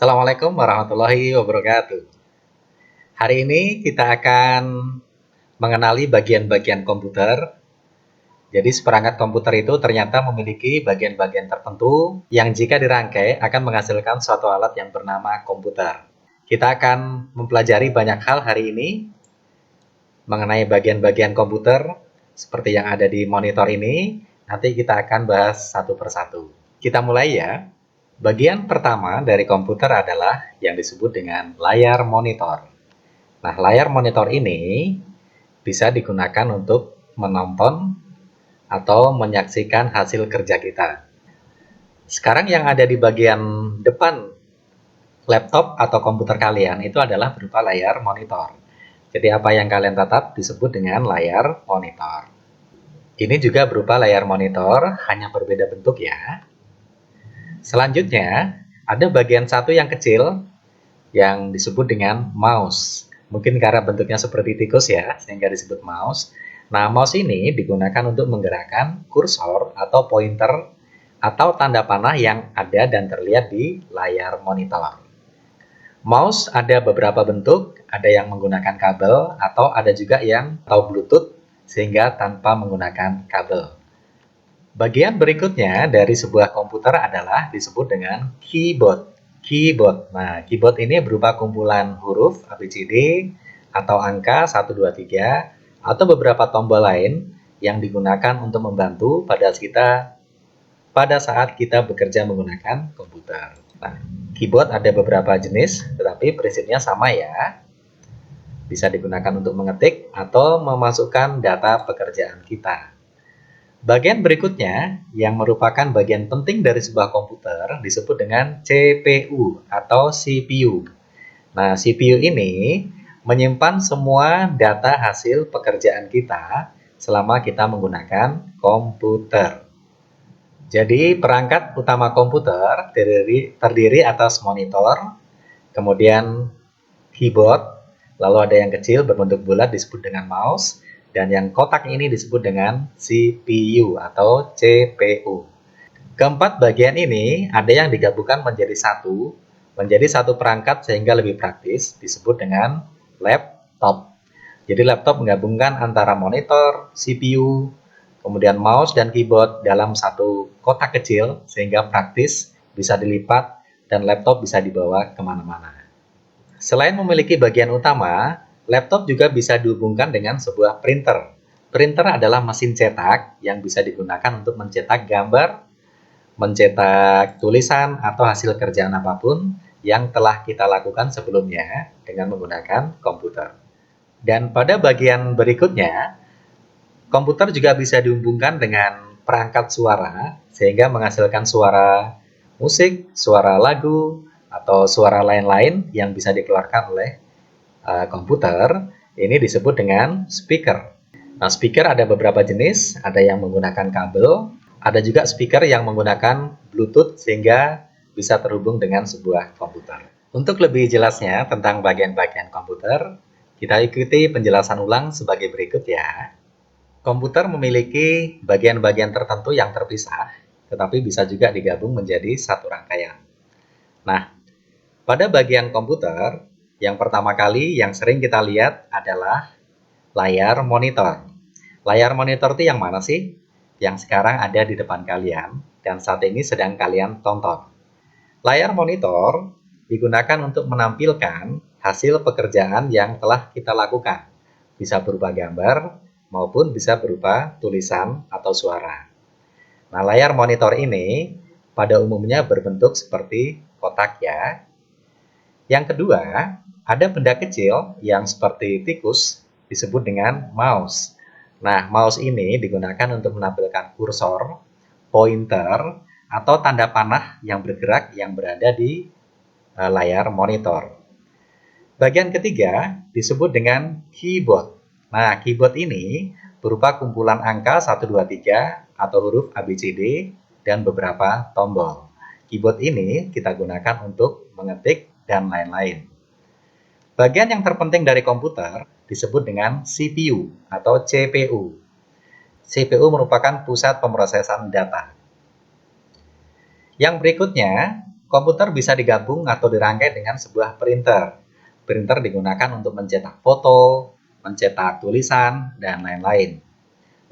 Assalamualaikum warahmatullahi wabarakatuh. Hari ini kita akan mengenali bagian-bagian komputer. Jadi seperangkat komputer itu ternyata memiliki bagian-bagian tertentu yang jika dirangkai akan menghasilkan suatu alat yang bernama komputer. Kita akan mempelajari banyak hal hari ini mengenai bagian-bagian komputer seperti yang ada di monitor ini. Nanti kita akan bahas satu persatu. Kita mulai ya. Bagian pertama dari komputer adalah yang disebut dengan layar monitor. Nah, layar monitor ini bisa digunakan untuk menonton atau menyaksikan hasil kerja kita. Sekarang yang ada di bagian depan laptop atau komputer kalian itu adalah berupa layar monitor. Jadi apa yang kalian tatap disebut dengan layar monitor. Ini juga berupa layar monitor, hanya berbeda bentuk ya. Selanjutnya, ada bagian satu yang kecil yang disebut dengan mouse. Mungkin karena bentuknya seperti tikus ya, sehingga disebut mouse. Nah, mouse ini digunakan untuk menggerakkan kursor atau pointer atau tanda panah yang ada dan terlihat di layar monitor. Mouse ada beberapa bentuk, ada yang menggunakan kabel atau ada juga yang atau Bluetooth sehingga tanpa menggunakan kabel. Bagian berikutnya dari sebuah komputer adalah disebut dengan keyboard. Nah, keyboard ini berupa kumpulan huruf ABCD atau angka 1, 2, 3 atau beberapa tombol lain yang digunakan untuk membantu pada saat kita bekerja menggunakan komputer. Nah, keyboard ada beberapa jenis, tetapi prinsipnya sama ya. Bisa digunakan untuk mengetik atau memasukkan data pekerjaan kita. Bagian berikutnya yang merupakan bagian penting dari sebuah komputer disebut dengan CPU atau CPU. Nah, CPU ini menyimpan semua data hasil pekerjaan kita selama kita menggunakan komputer. Jadi, perangkat utama komputer terdiri atas monitor, kemudian keyboard, lalu ada yang kecil berbentuk bulat disebut dengan mouse, dan yang kotak ini disebut dengan CPU atau CPU. Keempat bagian ini ada yang digabungkan menjadi satu perangkat sehingga lebih praktis, disebut dengan laptop. Jadi laptop menggabungkan antara monitor, CPU, kemudian mouse dan keyboard dalam satu kotak kecil sehingga praktis, bisa dilipat, dan laptop bisa dibawa kemana-mana. Selain memiliki bagian utama, laptop juga bisa dihubungkan dengan sebuah printer. Printer adalah mesin cetak yang bisa digunakan untuk mencetak gambar, mencetak tulisan atau hasil kerjaan apapun yang telah kita lakukan sebelumnya dengan menggunakan komputer. Dan pada bagian berikutnya, komputer juga bisa dihubungkan dengan perangkat suara sehingga menghasilkan suara musik, suara lagu, atau suara lain-lain yang bisa dikeluarkan oleh komputer. Ini disebut dengan speaker. Nah, speaker ada beberapa jenis, ada yang menggunakan kabel, ada juga speaker yang menggunakan Bluetooth sehingga bisa terhubung dengan sebuah komputer. Untuk lebih jelasnya tentang bagian-bagian komputer, kita ikuti penjelasan ulang sebagai berikut ya. Komputer memiliki bagian-bagian tertentu yang terpisah, tetapi bisa juga digabung menjadi satu rangkaian. Nah, pada bagian komputer, yang pertama kali yang sering kita lihat adalah layar monitor. Layar monitor itu yang mana sih? Yang sekarang ada di depan kalian dan saat ini sedang kalian tonton. Layar monitor digunakan untuk menampilkan hasil pekerjaan yang telah kita lakukan. Bisa berupa gambar maupun bisa berupa tulisan atau suara. Nah, layar monitor ini pada umumnya berbentuk seperti kotak ya. Yang kedua, ada benda kecil yang seperti tikus disebut dengan mouse. Nah, mouse ini digunakan untuk menampilkan kursor, pointer, atau tanda panah yang bergerak yang berada di layar monitor. Bagian ketiga disebut dengan keyboard. Nah, keyboard ini berupa kumpulan angka 1, 2, 3 atau huruf ABCD dan beberapa tombol. Keyboard ini kita gunakan untuk mengetik dan lain-lain. Bagian yang terpenting dari komputer disebut dengan CPU atau CPU. CPU merupakan pusat pemrosesan data. Yang berikutnya, Komputer bisa digabung atau dirangkai dengan sebuah printer. Printer digunakan untuk mencetak foto, mencetak tulisan, dan lain-lain.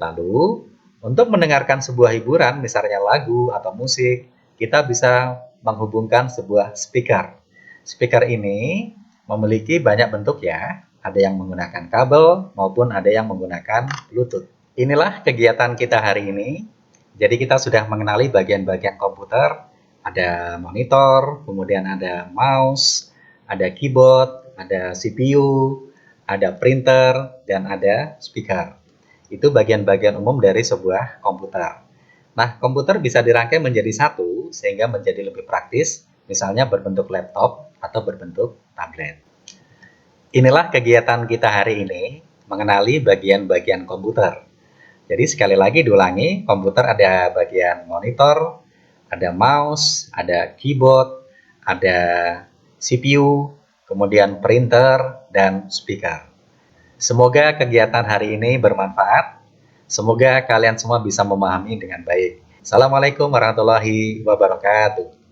Lalu, untuk mendengarkan sebuah hiburan, misalnya lagu atau musik, kita bisa menghubungkan sebuah speaker. Speaker ini memiliki banyak bentuk ya. Ada yang menggunakan kabel maupun ada yang menggunakan Bluetooth. Inilah kegiatan kita hari ini. Jadi kita sudah mengenali bagian-bagian komputer. Ada monitor, kemudian ada mouse, ada keyboard, ada CPU, ada printer, dan ada speaker. Itu bagian-bagian umum dari sebuah komputer. Nah, komputer bisa dirangkai menjadi satu sehingga menjadi lebih praktis, misalnya berbentuk laptop atau berbentuk tablet. Inilah kegiatan kita hari ini, mengenali bagian-bagian komputer. Jadi sekali lagi diulangi, komputer ada bagian monitor, ada mouse, ada keyboard, ada CPU, kemudian printer, dan speaker. Semoga kegiatan hari ini bermanfaat. Semoga kalian semua bisa memahami dengan baik. Assalamualaikum warahmatullahi wabarakatuh.